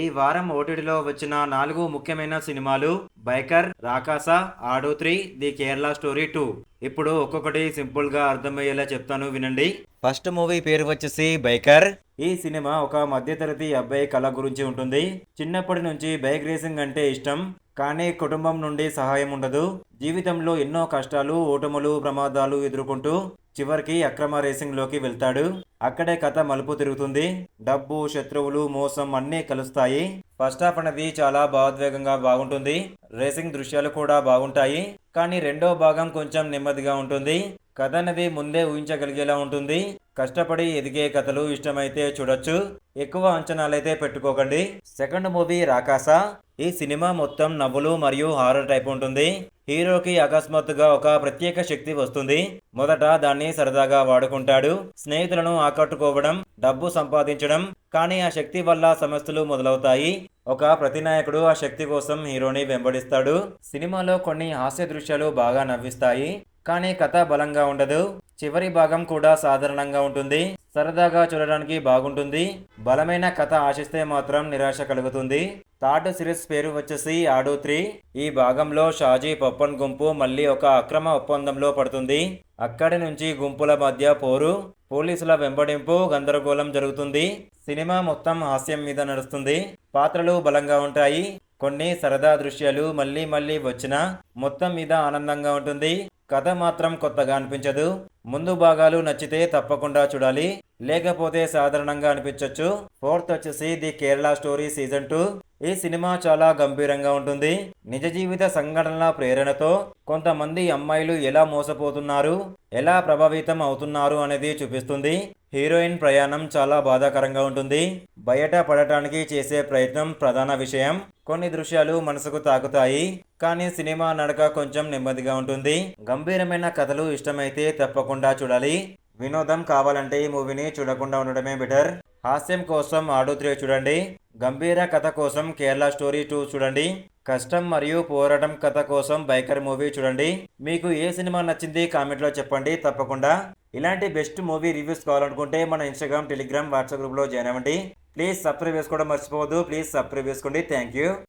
ఈ వారం ఓటీటీలో వచ్చిన 4 ముఖ్యమైన సినిమాలు బైకర్, రాకాస, ఆడు 3, ది కేరళ స్టోరీ 2. ఇప్పుడు ఒక్కొక్కటి సింపుల్ గా అర్థమయ్యేలా చెప్తాను వినండి. ఫస్ట్ మూవీ పేరు వచ్చేసి బైకర్. ఈ సినిమా ఒక మధ్యతరగతి అబ్బాయి కళ గురించి ఉంటుంది. చిన్నప్పటి నుంచి బైక్ రేసింగ్ అంటే ఇష్టం, కానీ కుటుంబం నుండి సహాయం ఉండదు. జీవితంలో ఎన్నో కష్టాలు, ఓటములు, ప్రమాదాలు ఎదుర్కొంటూ చివరికి అక్రమ రేసింగ్ లోకి వెళ్తాడు. అక్కడే కథ మలుపు తిరుగుతుంది. డబ్బు, శత్రువులు, మోసం అన్నీ కలుస్తాయి. ఫస్ట్ హాఫ్ అనేది చాలా భావోద్వేగంగా బాగుంటుంది. రేసింగ్ దృశ్యాలు కూడా బాగుంటాయి. కానీ రెండో భాగం కొంచెం నెమ్మదిగా ఉంటుంది. కథ అనేది ముందే ఊహించగలిగేలా ఉంటుంది. కష్టపడి ఎదిగే కథలు ఇష్టమైతే చూడొచ్చు, ఎక్కువ అంచనాలైతే పెట్టుకోకండి. సెకండ్ మూవీ రాకాస. ఈ సినిమా మొత్తం నవ్వులు మరియు హారర్ టైప్ ఉంటుంది. హీరోకి అకస్మాత్తుగా ఒక ప్రత్యేక శక్తి వస్తుంది. మొదట దాన్ని సరదాగా వాడుకుంటాడు, స్నేహితులను ఆకట్టుకోవడం, డబ్బు సంపాదించడం. కానీ ఆ శక్తి వల్ల సమస్యలు మొదలవుతాయి. ఒక ప్రతినాయకుడు ఆ శక్తి కోసం హీరోని వెంబడిస్తాడు. సినిమాలో కొన్ని హాస్య దృశ్యాలు బాగా నవ్విస్తాయి, కానీ కథ బలంగా ఉండదు. చివరి భాగం కూడా సాధారణంగా ఉంటుంది. సరదాగా చూడడానికి బాగుంటుంది. బలమైన కథ ఆశిస్తే మాత్రం నిరాశ కలుగుతుంది. థర్డ్ సిరీస్ పేరు వచ్చేసి ఆడు 3. ఈ భాగంలో షాజీ పప్పన్ గుంపు మళ్ళీ ఒక అక్రమ ఒప్పందంలో పడుతుంది. అక్కడి నుంచి గుంపుల మధ్య పోరు, పోలీసుల వెంబడింపు, గందరగోళం జరుగుతుంది. సినిమా మొత్తం హాస్యం మీద నడుస్తుంది. పాత్రలు బలంగా ఉంటాయి. కొన్ని సరదా దృశ్యాలు మళ్ళీ మళ్ళీ వచ్చినా మొత్తం మీద ఆనందంగా ఉంటుంది. కథ మాత్రం కొత్తగా అనిపించదు. ముందు భాగాలు నచ్చితే తప్పకుండా చూడాలి, లేకపోతే సాధారణంగా అనిపించవచ్చు. ఫోర్త్ వచ్చేసి ది కేరళ స్టోరీ సీజన్ 2. ఈ సినిమా చాలా గంభీరంగా ఉంటుంది. నిజ జీవిత సంఘటనల ప్రేరణతో కొంతమంది అమ్మాయిలు ఎలా మోసపోతున్నారు, ఎలా ప్రభావితం అవుతున్నారు అనేది చూపిస్తుంది. హీరోయిన్ ప్రయాణం చాలా బాధాకరంగా ఉంటుంది. బయట పడటానికి చేసే ప్రయత్నం ప్రధాన విషయం. కొన్ని దృశ్యాలు మనసుకు తాకుతాయి, కానీ సినిమా నడక కొంచెం నెమ్మదిగా ఉంటుంది. గంభీరమైన కథలు ఇష్టమైతే తప్పకుండా చూడాలి. వినోదం కావాలంటే ఈ మూవీని చూడకుండా ఉండడమే బెటర్. హాస్యం కోసం ఆడు 3 చూడండి. గంభీర కథ కోసం కేరళ స్టోరీ 2 చూడండి. కష్టం మరియు పోరాటం కథ కోసం బైకర్ మూవీ చూడండి. మీకు ఏ సినిమా నచ్చింది కామెంట్లో చెప్పండి తప్పకుండా. ఇలాంటి బెస్ట్ మూవీ రివ్యూస్ కావాలనుకుంటే మన ఇన్స్టాగ్రామ్, టెలిగ్రామ్, వాట్సాప్ గ్రూప్లో జాయిన్ అవ్వండి. ప్లీజ్ సబ్స్క్రైబ్ చేసుకోవడం మర్చిపోవద్దు. ప్లీజ్ సబ్స్క్రైబ్ చేసుకోండి. Thank you.